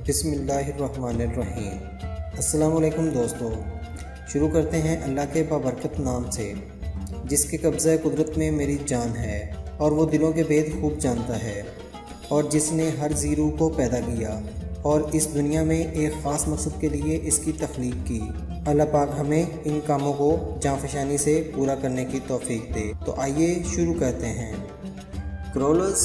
बिस्मिल्लाहिर्रहमानिर्रहीम। अस्सलाम वालेकुम दोस्तों, शुरू करते हैं अल्लाह के बाबरकत नाम से, जिसके कब्ज़ा कुदरत में मेरी जान है और वो दिलों के भेद खूब जानता है, और जिसने हर ज़ीरू को पैदा किया और इस दुनिया में एक ख़ास मकसद के लिए इसकी तख्लीक की। अल्लाह पाक हमें इन कामों को जांफशानी से पूरा करने की तौफीक दे। तो आइए शुरू करते हैं। क्रोलस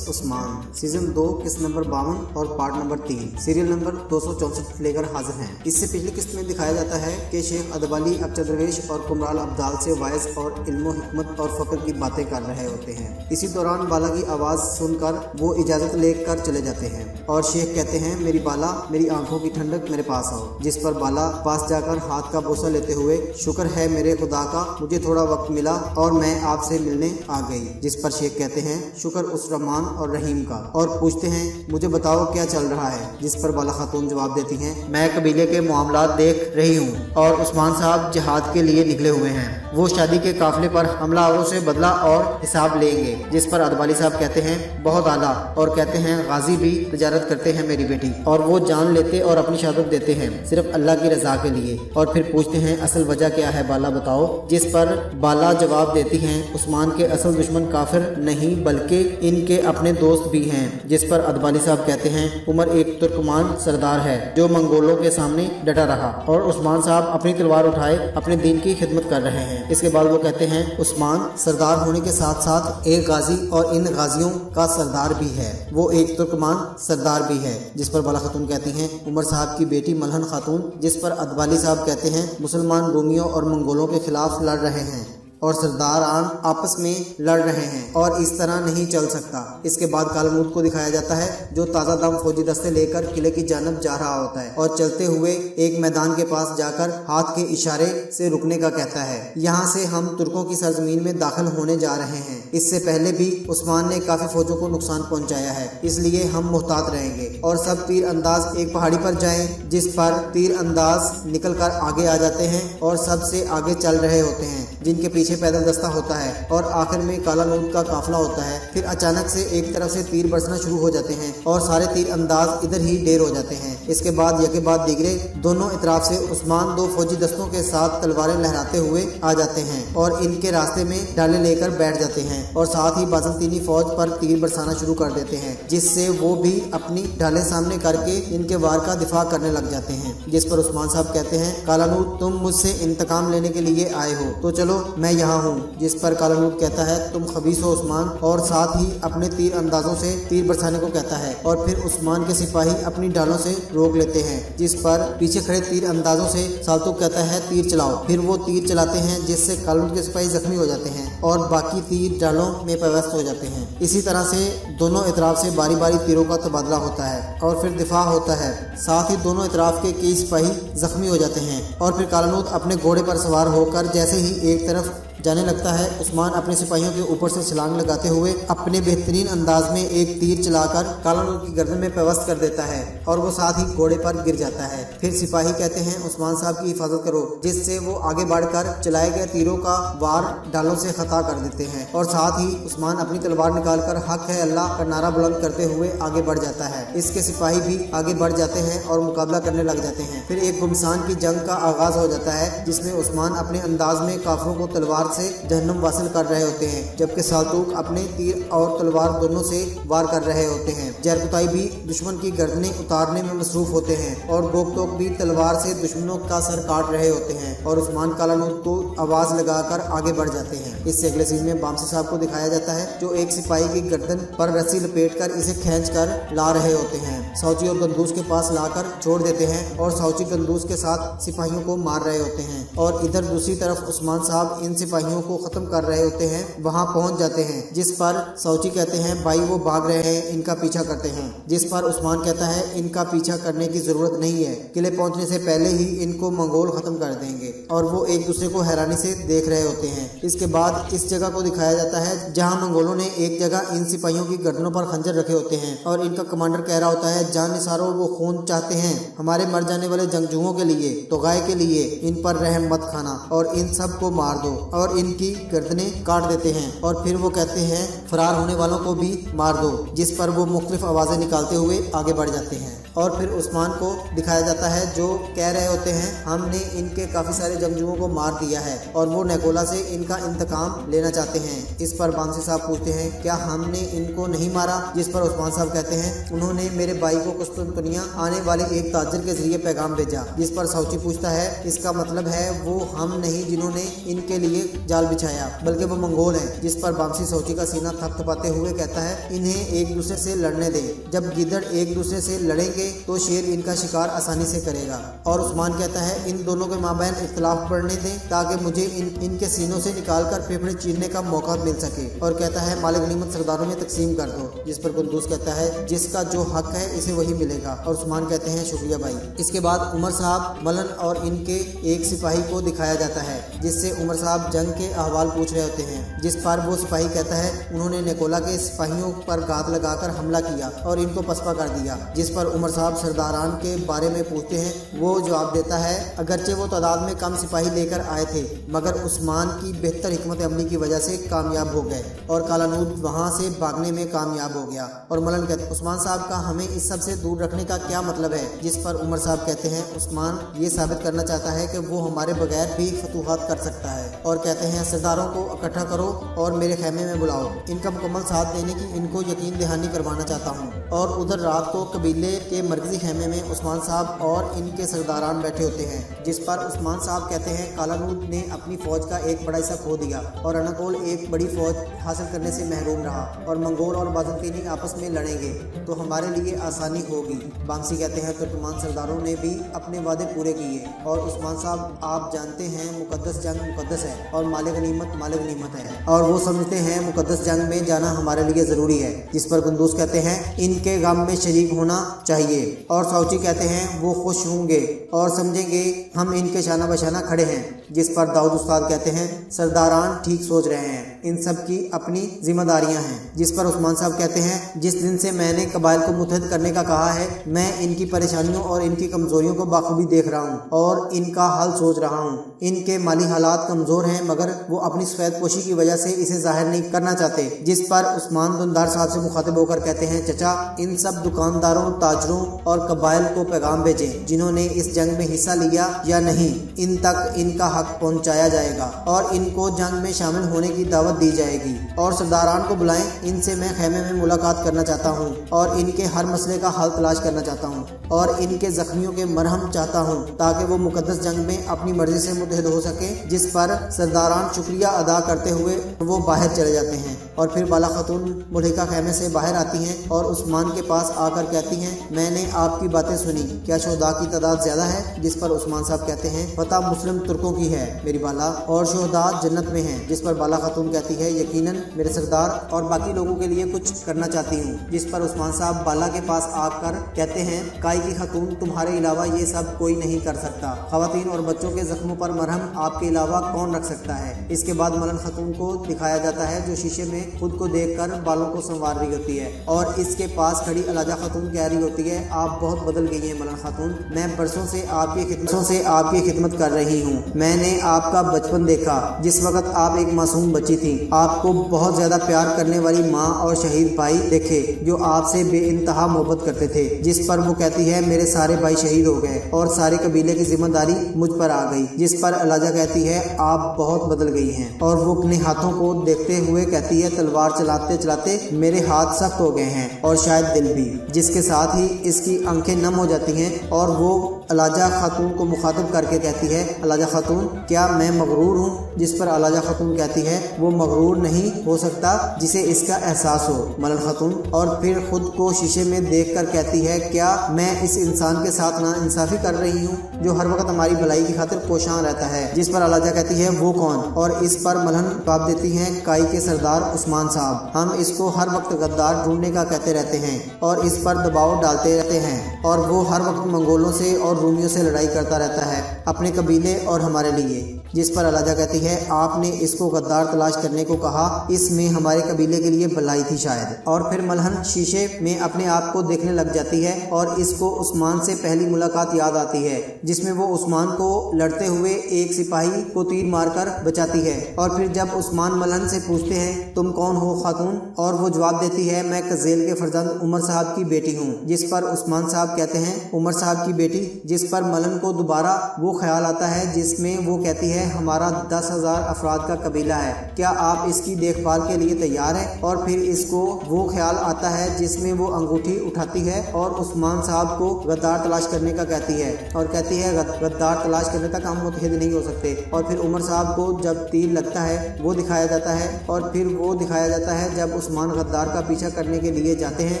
उस्मान सीजन 2 किस्त नंबर 52 और पार्ट नंबर 3 सीरियल नंबर 264 लेकर हाजिर हैं। इससे पिछली किस्त में दिखाया जाता है कि शेख अदबाली अब्चर दरवेश और कुमराल अब्दाल से वाइज और इल्म हिकमत और फ़क्र की बातें कर रहे होते हैं। इसी दौरान बाला की आवाज़ सुनकर वो इजाज़त लेकर चले जाते हैं और शेख कहते हैं, मेरी बाला, मेरी आंखों की ठंडक, मेरे पास आओ। जिस पर बाला पास जाकर हाथ का बोसा लेते हुए, शुक्र है मेरे खुदा का, मुझे थोड़ा वक्त मिला और मैं आपसे मिलने आ गई। जिस पर शेख कहते हैं, शुक्र उस रहमान और रहीम का, और पूछते हैं, मुझे बताओ क्या चल रहा है। जिस पर बाला खातून जवाब देती हैं, मैं कबीले के मामलात देख रही हूँ और उस्मान साहब जिहाद के लिए निकले हुए हैं। वो शादी के काफिले पर हमलावरों से बदला और हिसाब लेंगे। जिस पर अदबाली साहब कहते हैं, बहुत आला, और कहते हैं, गाजी भी तिजारत करते हैं मेरी बेटी, और वो जान लेते और अपनी शहादत देते हैं सिर्फ अल्लाह की रजा के लिए। और फिर पूछते हैं, असल वजह क्या है बाला, बताओ। जिस पर बाला जवाब देती हैं, उस्मान के असल दुश्मन काफिर नहीं बल्कि इनके अपने दोस्त भी हैं। जिस पर अदबाली साहब कहते हैं, उमर एक तुर्कमान सरदार है जो मंगोलों के सामने डटा रहा और उस्मान साहब अपनी तलवार उठाए अपने दीन की खिदमत कर रहे हैं। इसके बाद वो कहते हैं, उस्मान सरदार होने के साथ साथ एक गाजी और इन गाजियों का सरदार भी है, वो एक तुर्कमान सरदार भी है। जिस पर बाला खातून कहती हैं, उमर साहब की बेटी मलहन खातून। जिस पर अदबाली साहब कहते हैं, मुसलमान रोमियों और मंगोलों के खिलाफ लड़ रहे हैं और सरदारान आपस में लड़ रहे हैं और इस तरह नहीं चल सकता। इसके बाद कालमूद को दिखाया जाता है जो ताज़ा दम फौजी दस्ते लेकर किले की जानब जा रहा होता है और चलते हुए एक मैदान के पास जाकर हाथ के इशारे से रुकने का कहता है। यहाँ से हम तुर्कों की सरजमीन में दाखिल होने जा रहे हैं। इससे पहले भी उस्मान ने काफी फौजों को नुकसान पहुँचाया है, इसलिए हम मुहतात रहेंगे और सब तीर अंदाज एक पहाड़ी पर जाएं। जिस पर तीर अंदाज निकल कर आगे आ जाते हैं और सबसे आगे चल रहे होते हैं, जिनके पीछे पैदल दस्ता होता है और आखिर में काला नून का काफिला होता है। फिर अचानक से एक तरफ से तीर बरसना शुरू हो जाते हैं और सारे तीर अंदाज इधर ही ढेर हो जाते हैं। इसके बाद यके बाद दिगरे दोनों इतराफ से उस्मान दो फौजी दस्तों के साथ तलवारें लहराते हुए आ जाते हैं और इनके रास्ते में डाले लेकर बैठ जाते हैं और साथ ही बाज़ंतीनी फौज पर तीर बरसाना शुरू कर देते हैं, जिससे वो भी अपनी ढालें सामने करके इनके वार का दिफा करने लग जाते हैं। जिस पर उस्मान साहब कहते हैं, कालानूर तुम मुझसे इंतकाम लेने के लिए आए हो तो चलो मैं यहाँ हूँ। जिस पर कालानूर कहता है, तुम खबीस हो उस्मान, और साथ ही अपने तीर अंदाजों से तीर बरसाने को कहता है और फिर उस्मान के सिपाही अपनी ढालों से रोक लेते हैं। जिस पर पीछे खड़े तीर अंदाजों से साल्तुक कहता है, तीर चलाओ। फिर वो तीर चलाते हैं जिससे कालानूर के सिपाही जख्मी हो जाते हैं और बाकी तीर ढालों में पेवस्त हो जाते हैं। इसी तरह से दोनों इतराफ से बारी बारी तीरों का तबादला होता है और फिर दिफा होता है। साथ ही दोनों इतराफ के कई सिपाही जख्मी हो जाते हैं और फिर कालानूर अपने घोड़े पर सवार होकर जैसे ही एक तरफ जाने लगता है, उस्मान अपने सिपाहियों के ऊपर से छलांग लगाते हुए अपने बेहतरीन अंदाज में एक तीर चलाकर कालानूर की गर्दन में पेवस्त कर देता है और वो साथ ही घोड़े पर गिर जाता है। फिर सिपाही कहते हैं, उस्मान साहब की हिफाजत करो, जिससे वो आगे बढ़कर चलाए गए तीरों का वार डालों से खता कर देते हैं और साथ ही उस्मान अपनी तलवार निकालकर हक है अल्लाह का नारा बुलंद करते हुए आगे बढ़ जाता है। इसके सिपाही भी आगे बढ़ जाते हैं और मुकाबला करने लग जाते हैं। फिर एक गुमसान की जंग का आगाज हो जाता है, जिसमें उस्मान अपने अंदाज में काफिरों को तलवार से जहन्नुम वासिल कर रहे होते हैं, जबकि साल्तुक अपने तीर और तलवार दोनों से वार कर रहे होते हैं। जरकुताई भी दुश्मन की गर्दनें उतारने में मसरूफ होते हैं और गोकतोक भी तलवार से दुश्मनों का सर काट रहे होते हैं और उस्मान कालानूर को आवाज लगाकर आगे बढ़ जाते हैं। इससे अगले सीन में बामसी साहब को दिखाया जाता है जो एक सिपाही की गर्दन पर रस्सी लपेटकर इसे खींचकर ला रहे होते हैं। सौची और गंदूस के पास लाकर छोड़ देते हैं और सौची गंदूस के साथ सिपाहियों को मार रहे होते हैं और इधर दूसरी तरफ उस्मान साहब इन सिपाहियों को खत्म कर रहे होते हैं। वहां पहुंच जाते हैं, जिस पर सौची कहते हैं, भाई वो भाग रहे हैं, इनका पीछा करते हैं। जिस पर उस्मान कहता है, इनका पीछा करने की जरूरत नहीं है, किले पहुंचने से पहले ही इनको मंगोल खत्म कर देंगे। और वो एक दूसरे को हैरानी से देख रहे होते हैं। इसके बाद इस जगह को दिखाया जाता जाता है जहां मंगोलों ने एक जगह इन सिपाहियों की गर्दनों पर खंजर रखे होते हैं और इनका कमांडर कह रहा होता है, जान निसारो वो खून चाहते हैं हमारे मर जाने वाले जंगजुओं के लिए, तो गाय के लिए इन पर रहम मत खाना और इन सब को मार दो और इनकी गर्दनें काट देते हैं। और फिर वो कहते हैं फरार होने वालों को भी मार दो, जिस पर वो मुख्तलिफ आवाजें निकालते हुए आगे बढ़ जाते हैं। और फिर उस्मान को दिखाया जाता है जो कह रहे होते हैं हमने इनके काफी सारे जंगजुओं को मार दिया है और वो नेकोला से इनका इंतकाम लेना चाहते हैं। इस पर बामसी साहब पूछते हैं क्या हमने इनको नहीं मारा, जिस पर उस्मान साहब कहते हैं उन्होंने मेरे भाई को कुस्तुनतुनिया आने वाले एक ताजिर के जरिए पैगाम भेजा। जिस पर साउची पूछता है इसका मतलब है वो हम नहीं जिन्होंने इनके लिए जाल बिछाया बल्कि वो मंगोल हैं। जिस पर बामसी साउची का सीना थपथपाते हुए कहता है इन्हें एक दूसरे से लड़ने दे, जब गिदड़ एक दूसरे से लड़ेंगे तो शेर इनका शिकार आसानी से करेगा। और उस्मान कहता है इन दोनों के माबैन इख्तिलाफ बढ़ने दें ताकि मुझे इनके सीनों से निकालकर फेफड़े चीरने का मौका मिल सके। और कहता है माल गनीमत सरदारों में तकसीम कर दो। जिस पर कुंदूस कहता है जिसका जो हक है इसे वही मिलेगा। और उस्मान कहते हैं शुक्रिया भाई। इसके बाद उमर साहब, मलन और इनके एक सिपाही को दिखाया जाता है जिससे उमर साहब जंग के अहवाल पूछ रहे होते हैं। जिस पर वो सिपाही कहता है उन्होंने नेकोला के सिपाहियों पर घात लगाकर हमला किया और इनको पसपा कर दिया। जिस पर उमर साहब सरदारान के बारे में पूछते हैं। वो जवाब देता है अगरचे वो तादाद में कम सिपाही लेकर आए थे मगर उस्मान की बेहतर हिकमत अमली की वजह से कामयाब हो गए और कालानूद वहां से भागने में कामयाब हो गया। और मलन कहते उस्मान साहब का हमें इस सब से दूर रखने का क्या मतलब है। जिस पर उमर साहब कहते हैं उस्मान ये साबित करना चाहता है कि वो हमारे बगैर भी फतूहात कर सकता है। और कहते हैं सरदारों को इकट्ठा करो और मेरे खेमे में बुलाओ, इनका मुकम्मल साथ देने की इनको यकीन दहानी करवाना चाहता हूँ। और उधर रात को कबीले के मरकजी खेमे में उस्मान साहब और इनके सरदारान बैठे होते हैं। जिस पर उस्मान साहब कहते हैं कालानूद ने अपनी फौज का एक बड़ा हिस्सा खो दिया और अनाकोल एक बड़ी फौज हासिल करने से महरूम रहा और मंगोल और बाज़ंतीनी आपस में लड़ेंगे तो हमारे लिए आसानी होगी। बामसी कहते हैं तुर्कमान सरदारों ने भी अपने वादे पूरे किए और उस्मान साहब आप जानते हैं मुकद्दस जंग मुकद्दस है और माल गनीमत है और वो समझते हैं मुकद्दस जंग में जाना हमारे लिए जरूरी है। जिस पर कुंदूस कहते हैं इनके गम में शरीक होना चाहिए। और साउची कहते हैं वो खुश होंगे और समझेंगे हम इनके शाना बशाना खड़े हैं। जिस पर दाऊद उस्ताद कहते हैं सरदारान ठीक सोच रहे हैं, इन सब की अपनी जिम्मेदारियां हैं। जिस पर उस्मान साहब कहते हैं जिस दिन से मैंने कबाइल को मुत्तहद करने का कहा है मैं इनकी परेशानियों और इनकी कमजोरियों को बाखूबी देख रहा हूँ और इनका हल सोच रहा हूँ। इनके माली हालात कमजोर हैं मगर वो अपनी सफेद पोशी की वजह से इसे जाहिर नहीं करना चाहते। जिस पर उस्मान दुनदार साहब से मुखातिब होकर कहते हैं चचा इन सब दुकानदारों, ताजरों और कबाइल को पैगाम भेजें जिन्होंने इस जंग में हिस्सा लिया या नहीं, इन तक इनका हक पहुंचाया जाएगा और इनको जंग में शामिल होने की दावत दी जाएगी। और सरदारान को बुलाएं, इनसे मैं खेमे में मुलाकात करना चाहता हूं और इनके हर मसले का हल तलाश करना चाहता हूं और इनके जख्मियों के मरहम चाहता हूं ताकि वो मुकद्दस जंग में अपनी मर्जी से मुत्तहद हो सके। जिस पर सरदारान शुक्रिया अदा करते हुए वो बाहर चले जाते हैं। और फिर बाला खातून मुल्हिका खेमे से बाहर आती हैं और उस्मान के पास आकर कहती हैं मैंने आपकी बातें सुनी, क्या शोहदा की तादाद ज्यादा है। जिस पर उस्मान साहब कहते हैं पता मुस्लिम तुर्कों की है मेरी बाला और शोहदा जन्नत में हैं। जिस पर बाला खातून कहती है यकीनन मेरे सरदार और बाकी लोगों के लिए कुछ करना चाहती हूँ। जिस पर उस्मान साहब बाला के पास आकर कहते हैं काई की खातून तुम्हारे अलावा ये सब कोई नहीं कर सकता, खवातीन और बच्चों के जख्मों पर मरहम आपके अलावा कौन रख सकता है। इसके बाद मलन खातून को दिखाया जाता है जो शीशे में खुद को देखकर बालों को संवार रही होती है और इसके पास खड़ी अलाजा खातून कह रही होती है आप बहुत बदल गई हैं मलन खातून, मैं बरसों से आपकी खिदमत कर रही हूँ। मैंने आपका बचपन देखा जिस वक्त आप एक मासूम बच्ची थी, आपको बहुत ज्यादा प्यार करने वाली माँ और शहीद भाई देखे जो आपसे बेइंतहा मोहब्बत करते थे। जिस पर वो कहती है मेरे सारे भाई शहीद हो गए और सारे कबीले की जिम्मेदारी मुझ पर आ गई। जिस पर अलाजा कहती है आप बहुत बदल गई हैं और वो अपने हाथों को देखते हुए कहती है तलवार चलाते चलाते मेरे हाथ सख्त हो गए हैं और शायद दिल भी। जिसके साथ ही इसकी आंखें नम हो जाती हैं और वो अलाजा खातून को मुखातिब करके कहती है अलाजा खातून क्या मैं मगरूर हूँ। जिस पर अलाजा खातून कहती है वो मगरूर नहीं हो सकता जिसे इसका एहसास हो मलन खातून। और फिर खुद को शीशे में देखकर कहती है क्या मैं इस इंसान के साथ ना इंसाफी कर रही हूँ जो हर वक्त हमारी भलाई की खातिर कोशान रहता है। जिस पर अलाजा कहती है वो कौन। और इस पर मलन जवाब देती है काई के सरदार उस्मान साहब, हम इसको हर वक्त गद्दार ढूंढने का कहते रहते हैं और इस पर दबाव डालते लड़ाते रहते हैं और वो हर वक्त मंगोलों से और रूमियों से लड़ाई करता रहता है अपने कबीले और हमारे लिए। जिस पर अलाजा कहती है, आपने इसको गद्दार तलाश करने को कहा, इसमें हमारे कबीले के लिए भलाई थी शायद। और फिर मलहन शीशे में अपने आप को देखने लग जाती है और इसको उस्मान से पहली मुलाकात याद आती है जिसमें वो उस्मान को लड़ते हुए एक सिपाही को तीर मारकर बचाती है। और फिर जब उस्मान मलहन से पूछते हैं, तुम कौन हो खातून, और वो जवाब देती है, मैं कजेल के फर्जंद उमर साहब की बेटी हूँ। जिस पर उस्मान साहब कहते हैं, उमर साहब की बेटी। जिस पर मलहन को दोबारा वो ख्याल आता है जिसमें वो कहती है, हमारा 10,000 अफराद का कबीला है, क्या आप इसकी देखभाल के लिए तैयार हैं? और फिर इसको वो ख्याल आता है जिसमें वो अंगूठी उठाती है और उस्मान साहब को गद्दार तलाश करने का कहती है और कहती है, गद्दार तलाश करने तक हम मुतहद नहीं हो सकते। और फिर उमर साहब को जब तीर लगता है वो दिखाया जाता है और फिर वो दिखाया जाता है जब उस्मान गद्दार का पीछा करने के लिए जाते हैं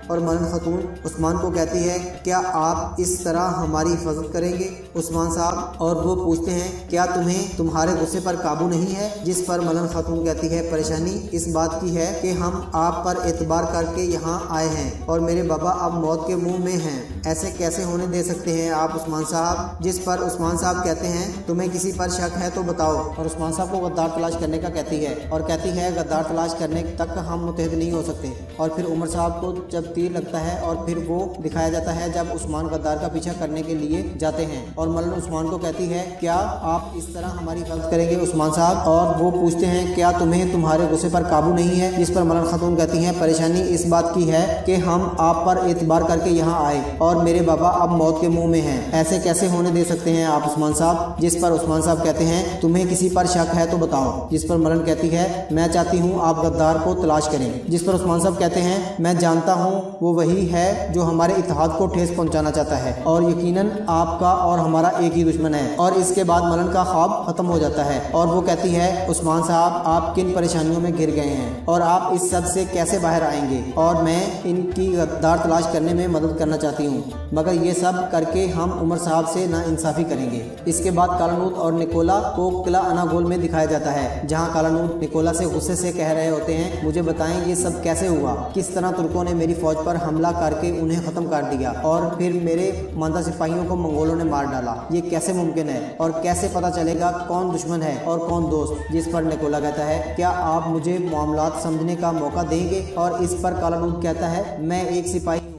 और मलहन खातून उस्मान को कहती है, क्या आप इस तरह हमारी हिफाजत करेंगे उस्मान साहब? और वो पूछते हैं, क्या तुम्हें तुम्हारे गुस्से पर काबू नहीं है? जिस पर मलहन खातून कहती है, परेशानी इस बात की है कि हम आप पर एतबार करके यहाँ आए हैं और मेरे बाबा अब मौत के मुंह में हैं, ऐसे कैसे होने दे सकते हैं आप उस्मान साहब? जिस पर उस्मान साहब कहते हैं, तुम्हें किसी पर शक है तो बताओ। और उस्मान साहब को गद्दार तलाश करने का कहती है और कहती है, गद्दार तलाश करने तक हम मुतहद नहीं हो सकते। और फिर उमर साहब को जब तीर लगता है और फिर वो दिखाया जाता है जब उस्मान गद्दार का पीछा करने के लिए जाते हैं और मलहन उस्मान को कहती है, क्या आप इस तरह हमारी हिफाजत करेंगे उस्मान साहब? और वो पूछते हैं, क्या तुम्हें तुम्हारे गुस्से पर काबू नहीं है? जिस पर मलहन खातून कहती हैं, परेशानी इस बात की है कि हम आप पर एतबार करके यहाँ आए और मेरे बाबा अब मौत के मुंह में हैं, ऐसे कैसे होने दे सकते हैं आप उस्मान साहब? जिस पर उस्मान साहब कहते हैं, तुम्हें किसी पर शक है तो बताओ। जिस पर मलहन कहती है, मैं चाहती हूँ आप गद्दार को तलाश करें। जिस पर उस्मान साहब कहते हैं, मैं जानता हूँ वो वही है जो हमारे इत्तेहाद को ठेस पहुँचाना चाहता है और यकीनन आपका और हमारा एक ही दुश्मन है। और इसके बाद मलहन का ख्वाब खत्म हो जाता है और वो कहती है, उस्मान साहब आप किन परेशानियों में घिर गए हैं और आप इस सब से कैसे बाहर आएंगे, और मैं इनकी गद्दार तलाश करने में मदद करना चाहती हूँ, मगर ये सब करके हम उमर साहब से नाइंसाफ़ी करेंगे। इसके बाद कालानूत और निकोला को किला अनागोल में दिखाया जाता है जहाँ कालानूत निकोला से गुस्से से कह रहे होते हैं, मुझे बताएं ये सब कैसे हुआ, किस तरह तुर्कों ने मेरी फौज पर हमला करके उन्हें ख़त्म कर दिया और फिर मेरे मानदा सिपाहियों को मंगोलों ने मार डाला, ये कैसे मुमकिन है और कैसे पता चलेगा कौन दुश्मन है और कौन दोस्त? जिस पर निकोला कहता है, क्या आप मुझे मामलात समझने का मौका देंगे? और इस पर कालानूत कहता है, मैं एक सिपाही हूँ,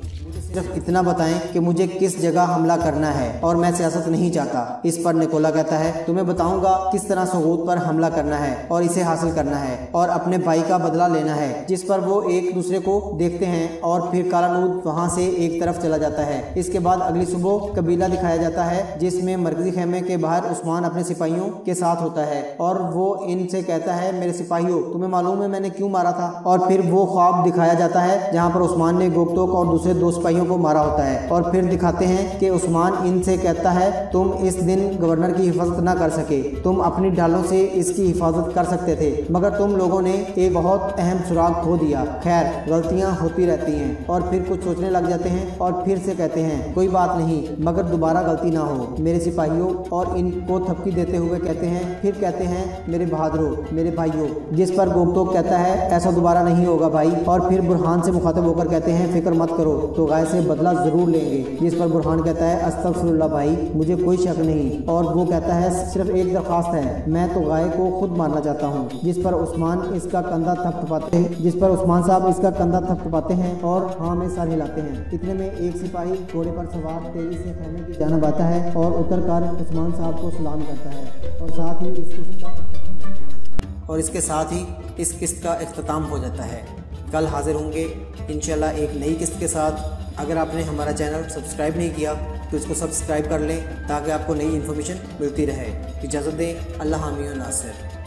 सिर्फ इतना बताएं कि मुझे किस जगह हमला करना है और मैं सियासत नहीं चाहता। इस पर निकोला कहता है, तुम्हें बताऊंगा किस तरह सगूत पर हमला करना है और इसे हासिल करना है और अपने भाई का बदला लेना है। जिस पर वो एक दूसरे को देखते हैं और फिर कालानूत वहां से एक तरफ चला जाता है। इसके बाद अगली सुबह कबीला दिखाया जाता है जिसमें मरकजी खेमे के बाहर उस्मान अपने सिपाहियों के साथ होता है और वो इनसे कहता है, मेरे सिपाहियों तुम्हें मालूम है मैंने क्यों मारा था? और फिर वो ख्वाब दिखाया जाता है जहाँ पर उस्मान ने गोप्तोक और दूसरे दो सिपाहियों को मारा होता है और फिर दिखाते हैं कि उस्मान इनसे कहता है, तुम इस दिन गवर्नर की हिफाजत ना कर सके, तुम अपनी ढालों से इसकी हिफाजत कर सकते थे, मगर तुम लोगों ने एक बहुत अहम सुराग खो दिया। खैर गलतियां होती रहती हैं। और फिर कुछ सोचने लग जाते हैं और फिर से कहते हैं, कोई बात नहीं, मगर दोबारा गलती ना हो मेरे सिपाहियों। और इनको थपकी देते हुए कहते हैं, फिर कहते हैं, मेरे बहादुरों, मेरे भाइयों। जिस पर गोप्तोक कहता है, ऐसा दोबारा नहीं होगा भाई। और फिर बुरहान से मुखातिब होकर कहते हैं, फिक्र मत करो, तो गाय से बदला जरूर लेंगे। जिस पर बुरहान कहता है, अस्तगफिरुल्लाह भाई, मुझे कोई शक नहीं। और वो कहता है, सिर्फ एक दरख्वास्त है, मैं तो गाय को खुद मारना चाहता हूँ। जिस पर उस्मान इसका कंधा थपथपाते हैं, जिस पर उस्मान साहब इसका कंधा थपथपाते हैं और हाँ में सर हिलाते हैं। इतने में एक सिपाही घोड़े पर सवार तेजी से खेमे की जानब आता है और उतरकर उस्मान साहब को सलाम करता है और साथ ही इस किस्त का इख्तिताम हो जाता है। कल हाजिर होंगे इंशाल्लाह एक नई किस्त के साथ। अगर आपने हमारा चैनल सब्सक्राइब नहीं किया तो इसको सब्सक्राइब कर लें ताकि आपको नई इन्फॉर्मेशन मिलती रहे। इजाज़त दें। अल्लाह हामी व नासिर।